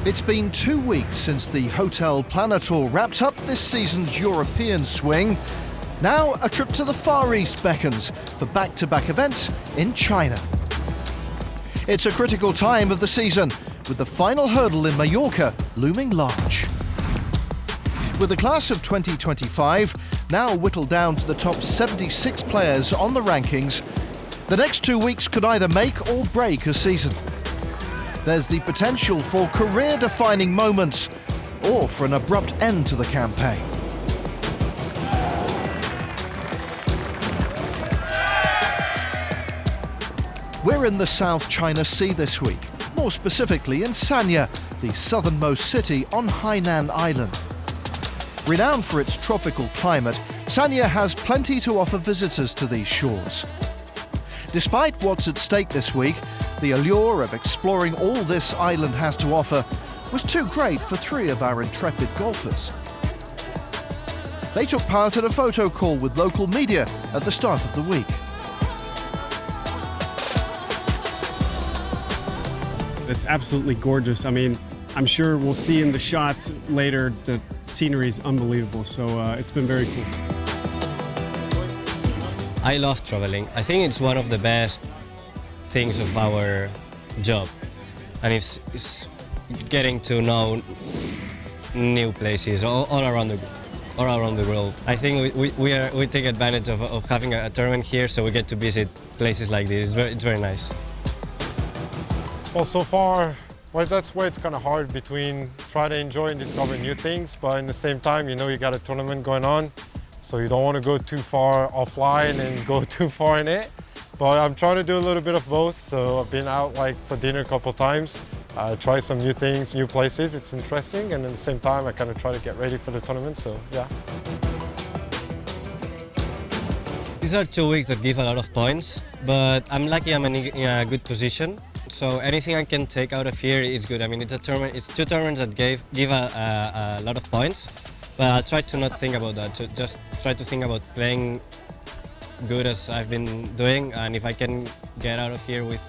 It's been 2 weeks since the HotelPlanner Tour wrapped up this season's European swing. Now a trip to the Far East beckons for back-to-back events in China. It's a critical time of the season, with the final hurdle in Mallorca looming large. With the class of 2025 now whittled down to the top 76 players on the rankings, the next 2 weeks could either make or break a season. There's the potential for career-defining moments or for an abrupt end to the campaign. We're in the South China Sea this week, more specifically in Sanya, the southernmost city on Hainan Island. Renowned for its tropical climate, Sanya has plenty to offer visitors to these shores. Despite what's at stake this week, the allure of exploring all this island has to offer was too great for 3 of our intrepid golfers. They took part in a photo call with local media at the start of the week. It's absolutely gorgeous. I mean, I'm sure we'll see in the shots later, the scenery is unbelievable, so it's been very cool. I love traveling. I think it's one of the best things of our job, and it's getting to know new places all around the world. I think we take advantage of having a tournament here, so we get to visit places like this. It's very nice. Well, so far, that's where it's kind of hard between try to enjoy and discover new things, but in the same time, you know you got a tournament going on, so you don't want to go too far offline and go too far in it. But I'm trying to do a little bit of both, so I've been out for dinner a couple of times, try some new things, new places, it's interesting, and at the same time I kind of try to get ready for the tournament, so yeah. These are 2 weeks that give a lot of points, but I'm lucky I'm in a good position. So anything I can take out of here is good. I mean, it's a tournament. It's 2 tournaments that give a lot of points, but I'll try to not think about that. To just try to think about playing good as I've been doing, and if I can get out of here with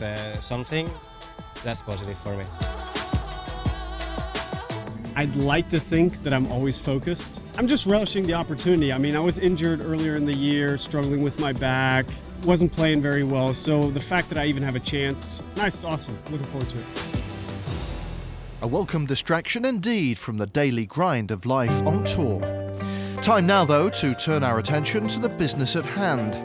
something, that's positive for me. I'd like to think that I'm always focused. I'm just relishing the opportunity. I mean, I was injured earlier in the year, struggling with my back, wasn't playing very well, so the fact that I even have a chance, it's nice, it's awesome. Looking forward to it. A welcome distraction indeed from the daily grind of life on tour. Time now, though, to turn our attention to the business at hand.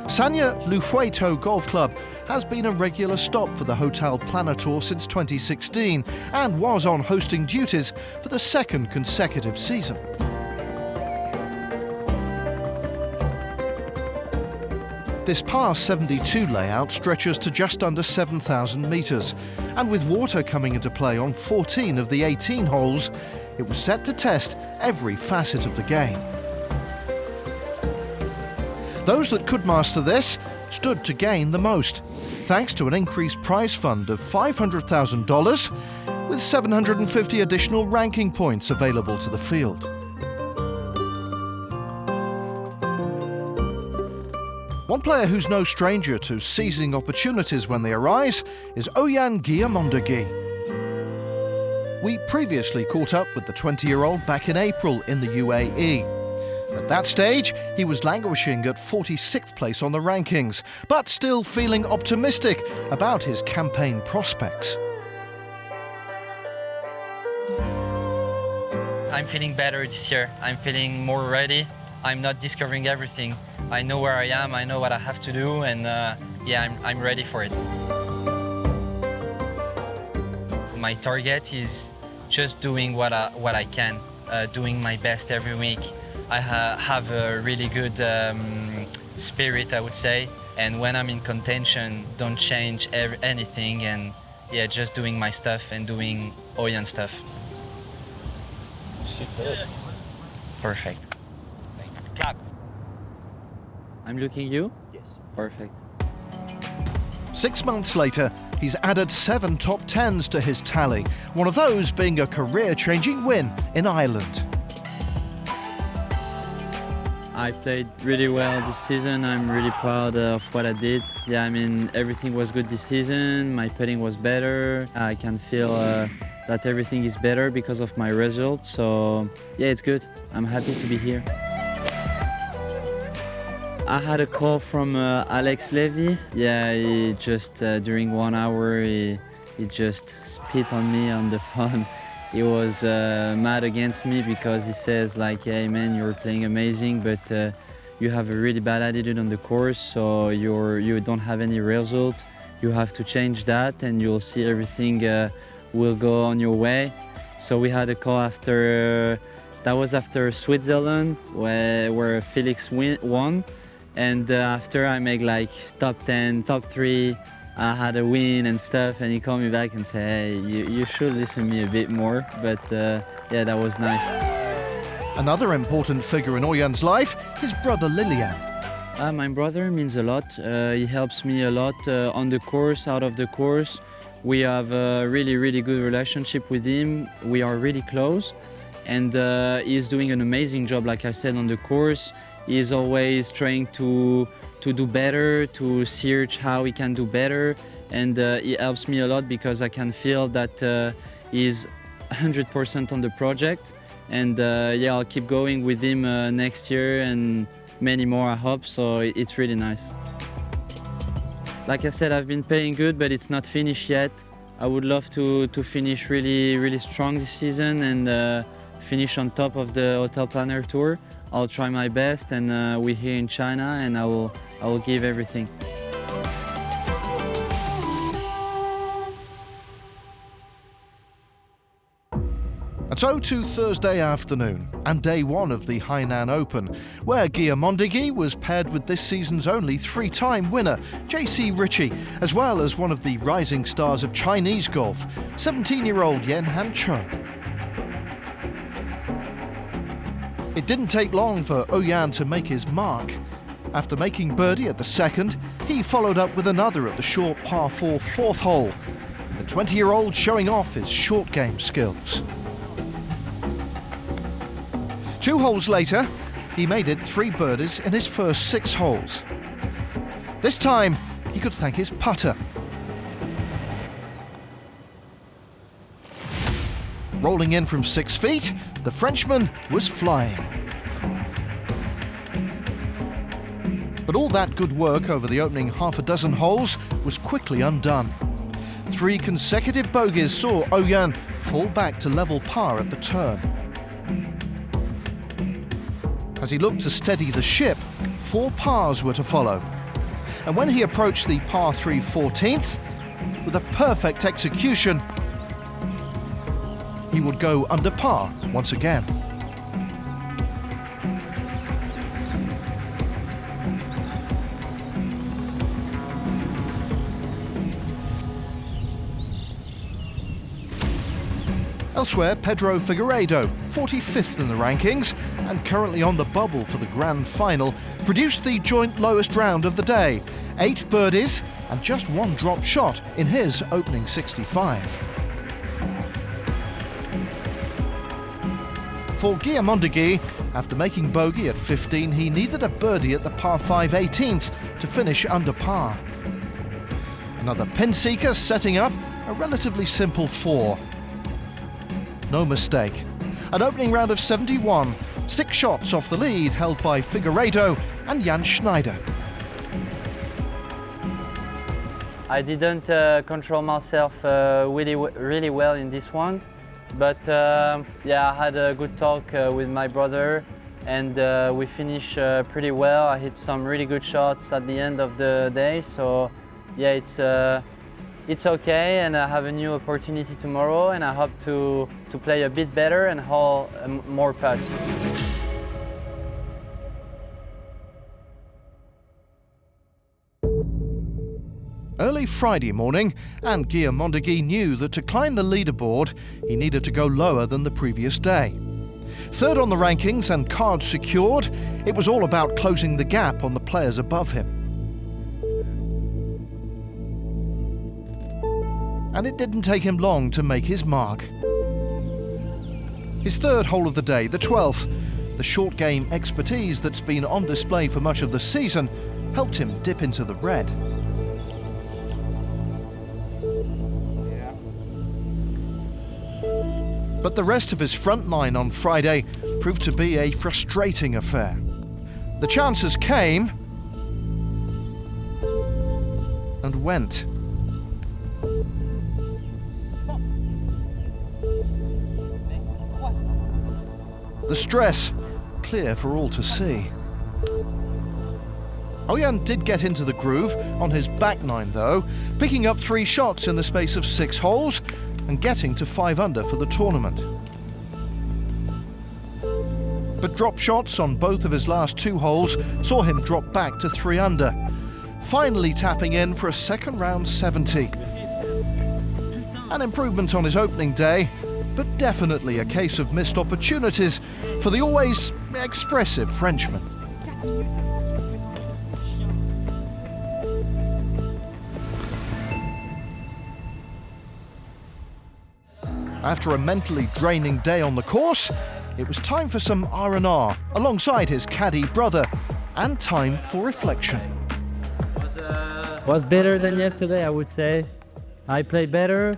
Sanya Lufueto Golf Club has been a regular stop for the HotelPlanner Tour since 2016 and was on hosting duties for the 2nd consecutive season. This par 72 layout stretches to just under 7,000 metres, and with water coming into play on 14 of the 18 holes, it was set to test every facet of the game. Those that could master this stood to gain the most, thanks to an increased prize fund of $500,000 with 750 additional ranking points available to the field. One player who's no stranger to seizing opportunities when they arise is Oihan Guillamoundeguy. We previously caught up with the 20-year-old back in April in the UAE. At that stage, he was languishing at 46th place on the rankings, but still feeling optimistic about his campaign prospects. I'm feeling better this year. I'm feeling more ready. I'm not discovering everything. I know where I am, I know what I have to do, and yeah, I'm ready for it. My target is just doing what I can, doing my best every week. I have a really good spirit, I would say, and when I'm in contention, don't change anything, and yeah, just doing my stuff and doing Oihan stuff. Super. Perfect. Clap. I'm looking you? Yes. Perfect. 6 months later, he's added 7 top 10s to his tally, one of those being a career-changing win in Ireland. I played really well this season. I'm really proud of what I did. Yeah, I mean, everything was good this season. My putting was better. I can feel that everything is better because of my results. So yeah, it's good. I'm happy to be here. I had a call from Alex Levy. Yeah, he just during 1 hour he just spit on me on the phone. He was mad against me because he says like, hey man, you're playing amazing, but you have a really bad attitude on the course, so you don't have any results. You have to change that and you'll see everything will go on your way. So we had a call after, that was after Switzerland where Felix won. And after I make like top 10, top 3, I had a win and stuff, and he called me back and said, hey, you should listen to me a bit more, but yeah, that was nice. Another important figure in Oihan's life, his brother Lilian. My brother means a lot. He helps me a lot on the course, out of the course. We have a really, really good relationship with him. We are really close, and he's doing an amazing job, like I said, on the course. He's always trying to do better, to search how he can do better, and he helps me a lot because I can feel that he's 100% on the project, and yeah, I'll keep going with him next year and many more, I hope, so it's really nice. Like I said, I've been playing good, but it's not finished yet. I would love to finish really, really strong this season and finish on top of the HotelPlanner Tour. I'll try my best, and we're here in China, and I will give everything. So to Thursday afternoon and day 1 of the Hainan Open, where Guillamoundeguy was paired with this season's only 3-time winner, J.C. Ritchie, as well as one of the rising stars of Chinese golf, 17-year-old Yan Cho. It didn't take long for Oihan to make his mark. After making birdie at the second, he followed up with another at the short par 4 fourth hole, the 20-year-old showing off his short game skills. 2 holes later, he made it 3 birdies in his first 6 holes. This time, he could thank his putter. Rolling in from 6 feet, the Frenchman was flying. But all that good work over the opening half a dozen holes was quickly undone. 3 consecutive bogeys saw Oihan fall back to level par at the turn. As he looked to steady the ship, 4 pars were to follow. And when he approached the par 3 14th, with a perfect execution, he would go under par once again. Elsewhere, Pedro Figueiredo, 45th in the rankings and currently on the bubble for the grand final, produced the joint lowest round of the day, 8 birdies and just 1 drop shot in his opening 65. For Guillamoundeguy, after making bogey at 15, he needed a birdie at the par 5 18th to finish under par. Another pin seeker setting up a relatively simple 4. No mistake. An opening round of 71, 6 shots off the lead held by Figueiredo and Jan Schneider. I didn't control myself really well in this one, but yeah, I had a good talk with my brother, and we finished pretty well. I hit some really good shots at the end of the day, so yeah, it's okay, and I have a new opportunity tomorrow, and I hope to play a bit better and haul more putts. Early Friday morning, and Guillamoundeguy knew that to climb the leaderboard, he needed to go lower than the previous day. 3rd on the rankings and cards secured, it was all about closing the gap on the players above him. And it didn't take him long to make his mark. His 3rd hole of the day, the 12th, the short game expertise that's been on display for much of the season, helped him dip into the red. But the rest of his front nine on Friday proved to be a frustrating affair. The chances came and went. The stress clear for all to see. Oihan did get into the groove on his back nine though, picking up 3 shots in the space of 6 holes and getting to 5 under for the tournament. But drop shots on both of his last 2 holes saw him drop back to 3 under, finally tapping in for a second round 70. An improvement on his opening day, but definitely a case of missed opportunities for the always expressive Frenchman. After a mentally draining day on the course, it was time for some R&R alongside his caddy brother, and time for reflection. Was better than yesterday, I would say. I played better,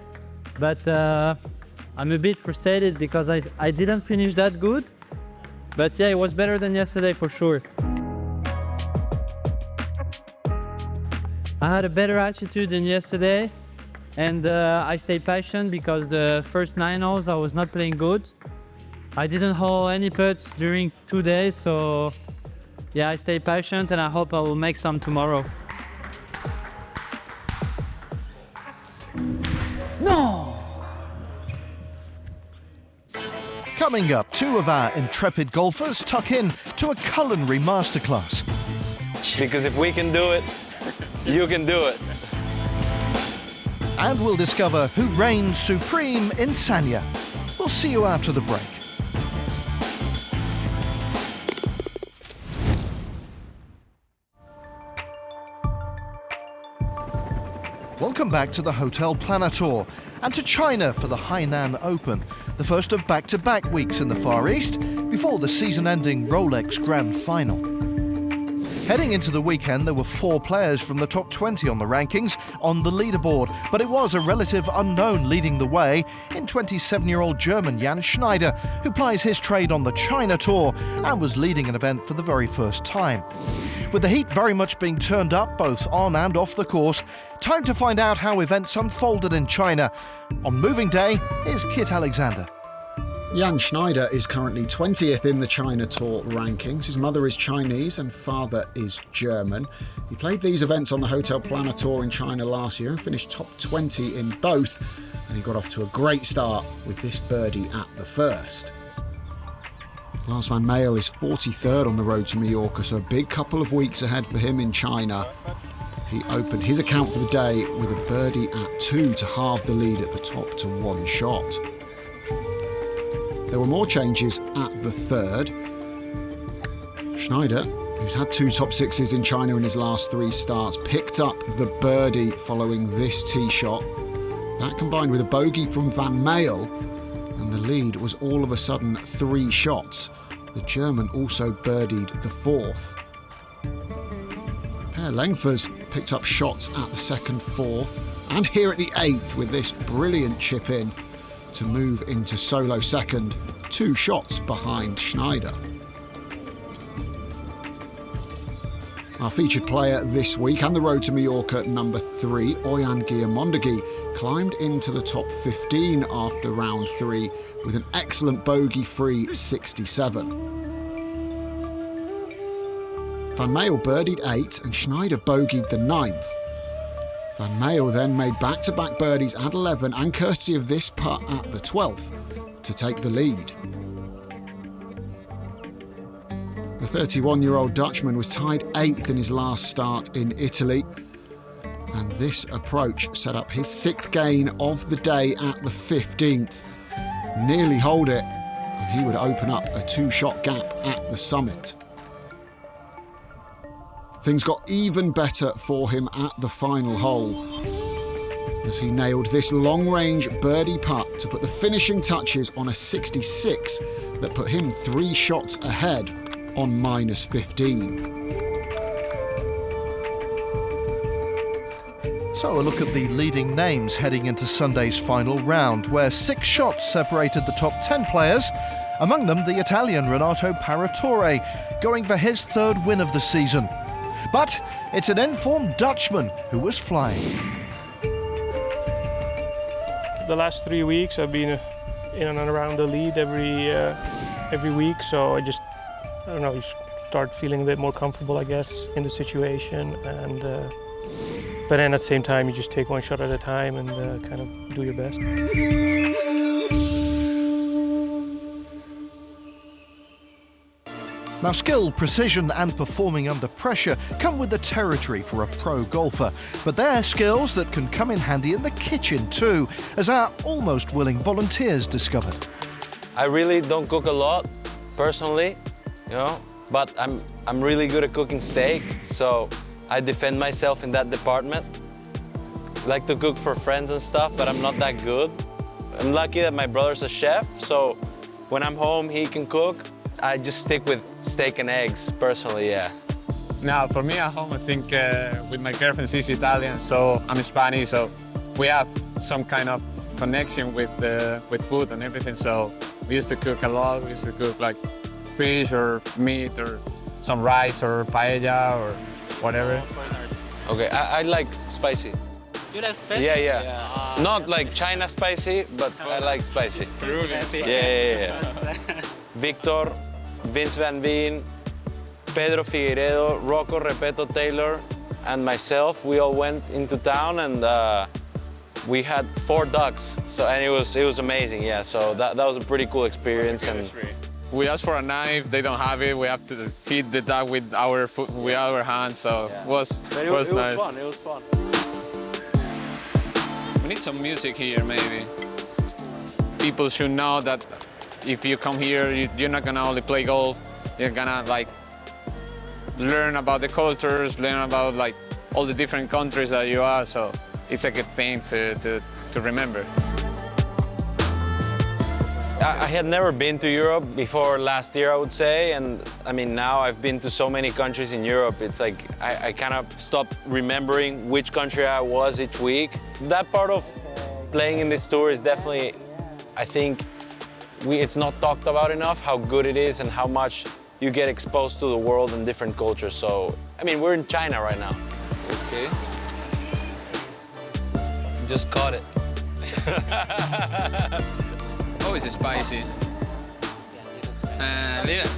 but I'm a bit frustrated because I didn't finish that good. But yeah, it was better than yesterday for sure. I had a better attitude than yesterday, and I stayed patient because the first 9 holes I was not playing good. I didn't hole any putts during 2 days, so yeah, I stayed patient and I hope I will make some tomorrow. No! Coming up, 2 of our intrepid golfers tuck in to a culinary masterclass. Because if we can do it, you can do it. And we'll discover who reigns supreme in Sanya. We'll see you after the break. Welcome back to the HotelPlanner Tour and to China for the Hainan Open, the first of back-to-back weeks in the Far East before the season-ending Rolex Grand Final. Heading into the weekend, there were 4 players from the top 20 on the rankings on the leaderboard, but it was a relative unknown leading the way in 27-year-old German Jan Schneider, who plies his trade on the China Tour and was leading an event for the very first time. With the heat very much being turned up both on and off the course, time to find out how events unfolded in China. On moving day, here's Kit Alexander. Jan Schneider is currently 20th in the China Tour rankings. His mother is Chinese and father is German. He played these events on the HotelPlanner Tour in China last year and finished top 20 in both, and he got off to a great start with this birdie at the first. Lars van Meel is 43rd on the road to Mallorca, so a big couple of weeks ahead for him in China. He opened his account for the day with a birdie at 2 to halve the lead at the top to 1 shot. There were more changes at the third. Schneider, who's had 2 top 6s in China in his last 3 starts, picked up the birdie following this tee shot. That combined with a bogey from Van Meel, and the lead was all of a sudden 3 shots. The German also birdied the 4th. Pair lengthers picked up shots at the 2nd, 4th, and here at the 8th with this brilliant chip in to move into solo 2nd, 2 shots behind Schneider. Our featured player this week and the road to Mallorca number 3, Oihan Guillamoundeguy, climbed into the top 15 after round 3 with an excellent bogey-free 67. Van Meel birdied 8 and Schneider bogeyed the 9th. Van Meel then made back-to-back birdies at 11 and courtesy of this putt at the 12th to take the lead. The 31-year-old Dutchman was tied 8th in his last start in Italy, and this approach set up his 6th gain of the day at the 15th. Nearly hold it, and he would open up a 2-shot gap at the summit. Things got even better for him at the final hole, as he nailed this long-range birdie putt to put the finishing touches on a 66 that put him 3 shots ahead on -15. So a look at the leading names heading into Sunday's final round, where 6 shots separated the top 10 players, among them the Italian Renato Paratore, going for his 3rd win of the season. But it's an informed Dutchman who was flying. The last 3 weeks I've been in and around the lead every week, so I don't know, you start feeling a bit more comfortable, I guess, in the situation, and but then at the same time you just take one shot at a time and kind of do your best. Now, skill, precision and performing under pressure come with the territory for a pro golfer, but they're skills that can come in handy in the kitchen too, as our almost willing volunteers discovered. I really don't cook a lot, personally, but I'm really good at cooking steak, so I defend myself in that department. I like to cook for friends and stuff, but I'm not that good. I'm lucky that my brother's a chef, so when I'm home, he can cook. I just stick with steak and eggs, personally, yeah. Now, for me at home, I think with my girlfriend, she's Italian, so I'm Spanish, so we have some kind of connection with food and everything, so we used to cook a lot. We used to cook like fish or meat or some rice or paella or whatever. Okay, I like spicy. You like spicy? Yeah. Not like China spicy, but I like spicy. Peruvian. Yeah. Victor, Vince Van Veen, Pedro Figueiredo, Rocco Repeto Taylor, and myself, we all went into town and we had 4 ducks. And it was amazing, yeah. So that was a pretty cool experience. And we asked for a knife, they don't have it. We have to feed the duck with our hands, so it was nice. It was fun. We need some music here, maybe. People should know that if you come here, you're not gonna only play golf, you're gonna learn about the cultures, learn about all the different countries that you are, so it's a good thing to remember. I had never been to Europe before last year, I would say, and I mean now I've been to so many countries in Europe, it's like I kind of stopped remembering which country I was each week. That part of playing in this tour is definitely, I think, it's not talked about enough how good it is and how much you get exposed to the world and different cultures. So, I mean, we're in China right now. Okay. Just caught it. Oh, it's spicy.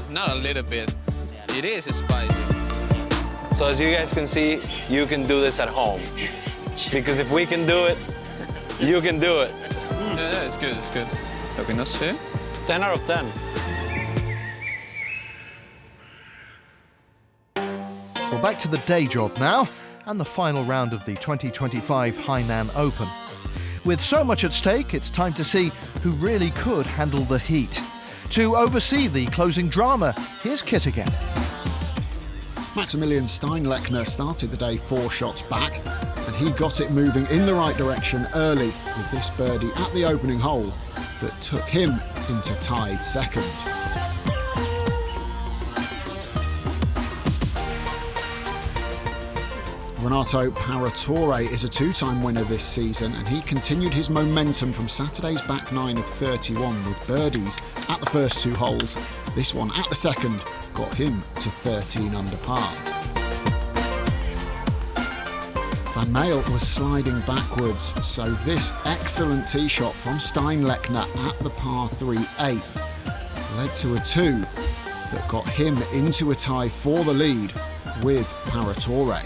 Not a little bit. It is spicy. So as you guys can see, you can do this at home. Because if we can do it, you can do it. Yeah, it's good. Lo que no sé. 10 out of 10. Well, back to the day job now, and the final round of the 2025 Hainan Open. With so much at stake, it's time to see who really could handle the heat. To oversee the closing drama, here's Kit again. Maximilian Steinlechner started the day 4 shots back, and he got it moving in the right direction early with this birdie at the opening hole that took him into tied second. Renato Paratore is a 2-time winner this season, and he continued his momentum from Saturday's back 9 of 31 with birdies at the first 2 holes. This one at the second got him to 13 under par. Van Male was sliding backwards, so this excellent tee shot from Steinlechner at the par 3 8th led to a 2 that got him into a tie for the lead with Paratore.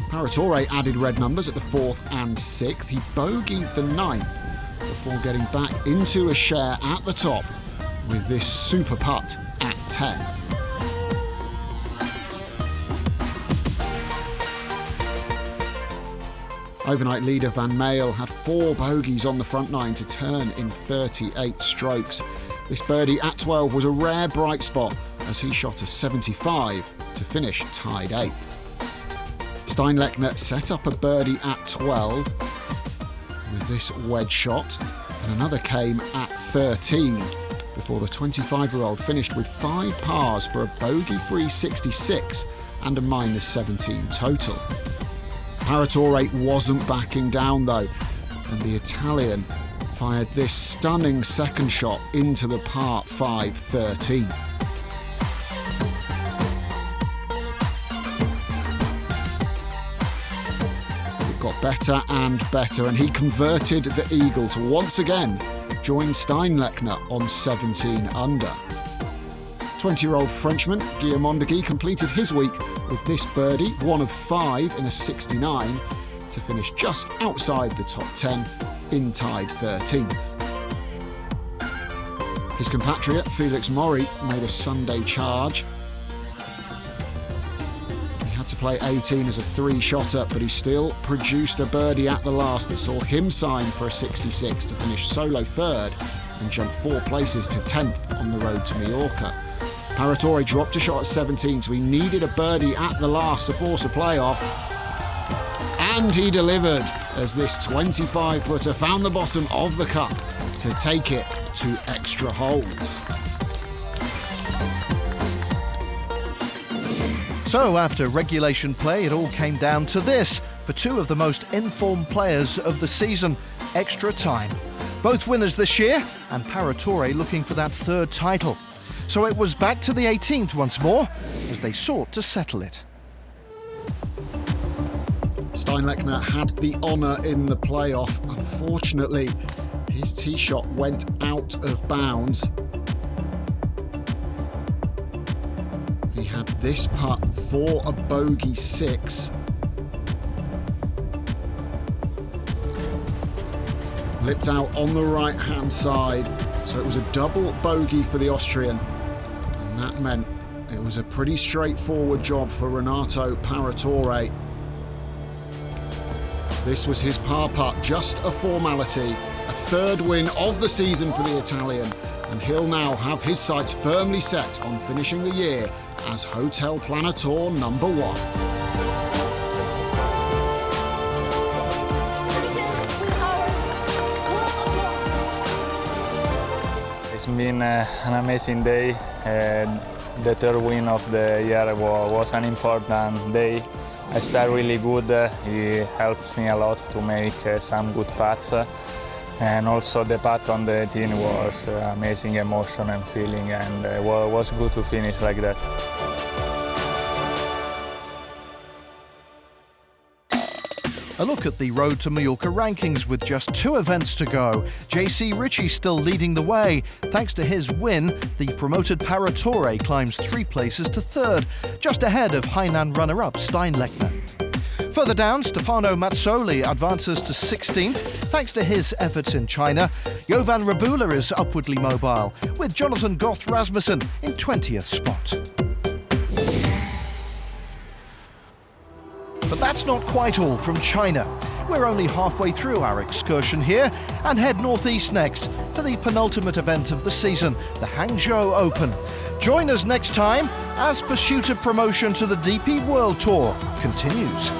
Paratore added red numbers at the 4th and 6th. He bogeyed the 9th before getting back into a share at the top with this super putt at 10. Overnight leader Van Male had 4 bogeys on the front 9 to turn in 38 strokes. This birdie at 12 was a rare bright spot as he shot a 75 to finish tied 8th. Steinlechner set up a birdie at 12 with this wedge shot, and another came at 13 before the 25-year-old finished with 5 pars for a bogey-free 66 and a -17 total. Paratore wasn't backing down though, and the Italian fired this stunning second shot into the par 5 13th. It got better and better, and he converted the eagle to once again join Steinlechner on 17 under. 20-year-old Frenchman Guillamoundeguy completed his week with this birdie, 1 of 5 in a 69, to finish just outside the top 10 in tied 13th. His compatriot Felix Maury made a Sunday charge. He had to play 18 as a 3-shotter, but he still produced a birdie at the last that saw him sign for a 66 to finish solo 3rd and jump 4 places to 10th on the road to Mallorca. Paratore dropped a shot at 17, so he needed a birdie at the last to force a playoff. And he delivered as this 25-footer found the bottom of the cup to take it to extra holes. So after regulation play, it all came down to this for 2 of the most informed players of the season: extra time. Both winners this year, and Paratore looking for that 3rd title. So it was back to the 18th once more as they sought to settle it. Steinlechner had the honour in the playoff. Unfortunately, his tee shot went out of bounds. He had this putt for a bogey 6. Lipped out on the right-hand side, so it was a double bogey for the Austrian. And that meant it was a pretty straightforward job for Renato Paratore. This was his par putt, just a formality, a 3rd win of the season for the Italian, and he'll now have his sights firmly set on finishing the year as HotelPlanner Tour number 1. It's been an amazing day. The 3rd win of the year was an important day. I started really good. It helps me a lot to make some good putts. And also the putt on the 18 was amazing emotion and feeling, and it was good to finish like that. A look at the Road to Mallorca rankings with just 2 events to go. JC Ritchie still leading the way. Thanks to his win, the promoted Paratore climbs 3 places to 3rd, just ahead of Hainan runner-up Steinlechner. Further down, Stefano Mazzoli advances to 16th, thanks to his efforts in China. Jovan Rabula is upwardly mobile, with Jonathan Goth Rasmussen in 20th spot. But that's not quite all from China. We're only halfway through our excursion here and head northeast next for the penultimate event of the season, the Hangzhou Open. Join us next time as pursuit of promotion to the DP World Tour continues.